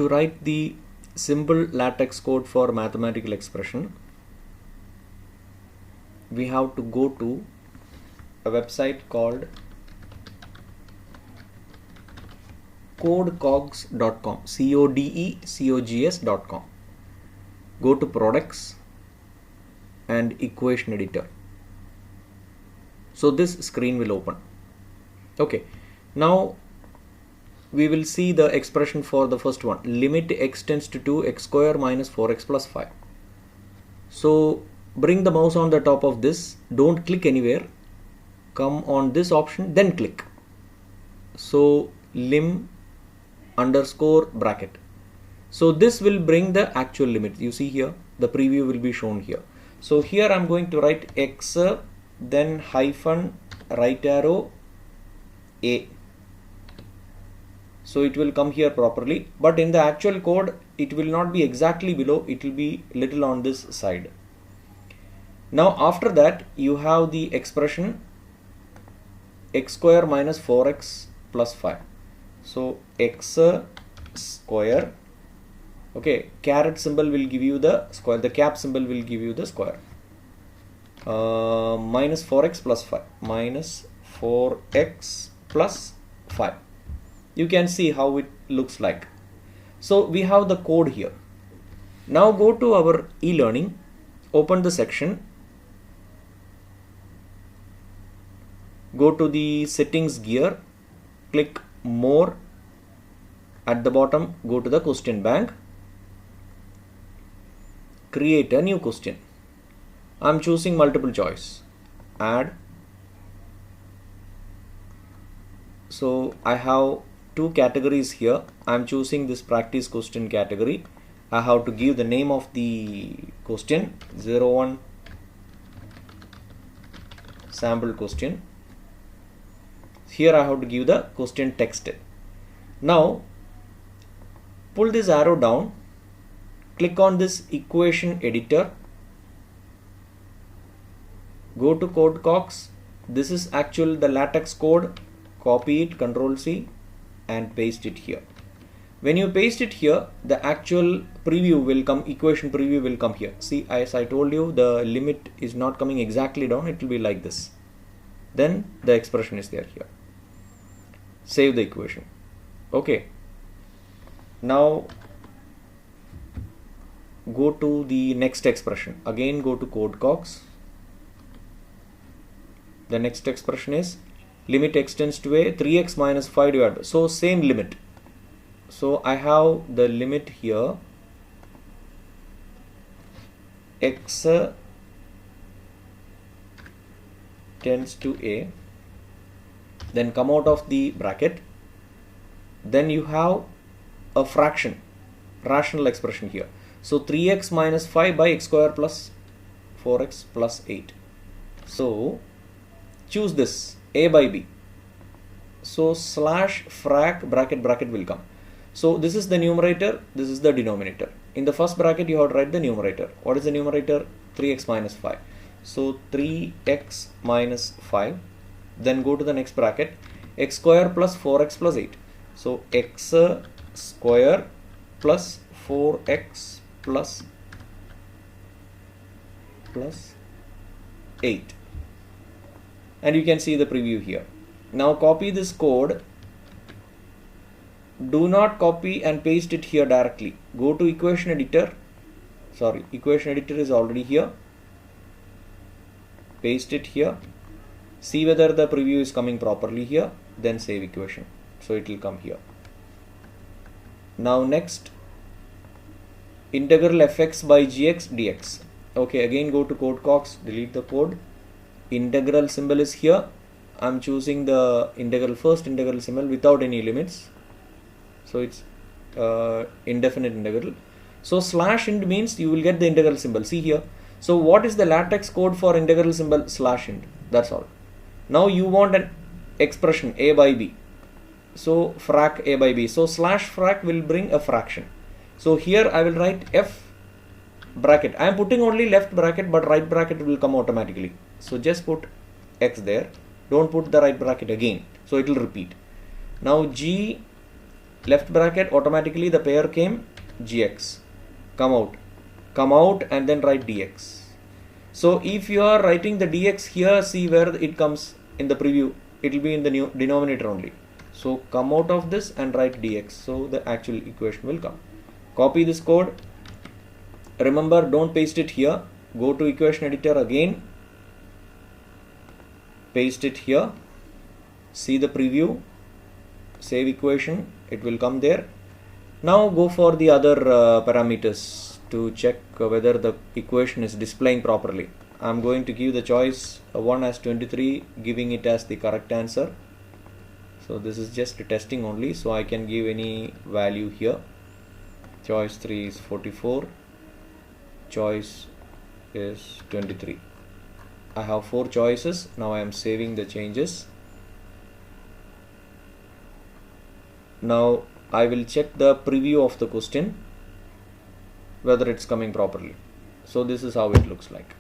To write the simple LaTeX code for mathematical expression, we have to go to a website called codecogs.com, codecogs.com. Go to products and equation editor. So this screen will open. Okay, now we will see the expression for the first one. Limit x tends to 2 x square minus 4x plus 5. So bring the mouse on the top of this, don't click anywhere, come on this option, then click. So lim underscore bracket. So this will bring the actual limit. You see here, the preview will be shown here. So here I'm going to write x, then hyphen, right arrow, a. So it will come here properly, but in the actual code it will not be exactly below, it will be little on this side. Now after that you have the expression x square minus 4x plus 5. So x square, okay, caret symbol will give you the square, the cap symbol will give you the square, minus 4x plus 5, minus 4x plus 5. You can see how it looks like. So we have the code here. Now go to our e-learning, open the section, go to the settings gear, click more, at the bottom go to the question bank, create a new question. I'm choosing multiple choice, add. So I have two categories here. I'm choosing this practice question category. I have to give the name of the question, 01 sample question. Here I have to give the question text. Now pull this arrow down, click on this equation editor, go to codecogs. This is actual the LaTeX code, copy it, Control C, and paste it here. When you paste it here, the actual preview will come, equation preview will come here. See, as I told you, the limit is not coming exactly down, it will be like this. Then the expression is there here. Save the equation. Okay. Now go to the next expression. Again go to codecogs. The next expression is limit x tends to a 3x minus 5 divided by. So same limit. So I have the limit here, x tends to a, then come out of the bracket, then you have a fraction, rational expression here. So 3x minus 5 by x square plus 4x plus 8. So choose this, a by b. So slash frac bracket will come. So this is the numerator, this is the denominator. In the first bracket you have to write the numerator. What is the numerator? 3x minus 5. So 3x minus 5. Then go to the next bracket, x square plus 4x plus 8. So x square plus 4x plus 8. And you can see the preview here. Now copy this code. Do not copy and paste it here directly. Go to equation editor. Sorry, equation editor is already here. Paste it here. See whether the preview is coming properly here. Then save equation. So it will come here. Now next, integral fx by gx dx. Okay, again go to codecogs, delete the code. Integral symbol is here. I'm choosing the integral, first integral symbol without any limits. So it's indefinite integral. So slash int means you will get the integral symbol. See here. So what is the LaTeX code for integral symbol? Slash int. That's all. Now you want an expression a by b. So frac a by b. So slash frac will bring a fraction. So here I will write f bracket. I am putting only left bracket, but right bracket will come automatically. So just put x there. Don't put the right bracket again. So it will repeat. Now g left bracket, automatically the pair came gx, come out and then write dx. So if you are writing the dx here, see where it comes in the preview, it will be in the new denominator only. So come out of this and write dx, so the actual equation will come. Copy this code. Remember, don't paste it here. Go to equation editor again, paste it here, see the preview, save equation, it will come there. Now go for the other parameters to check whether the equation is displaying properly. I'm going to give the choice 1 as 23, giving it as the correct answer. So this is just testing only, so I can give any value here. Choice 3 is 44, choice is 23. I have 4 choices. Now I am saving the changes. Now I will check the preview of the question whether it's coming properly. So this is how it looks like.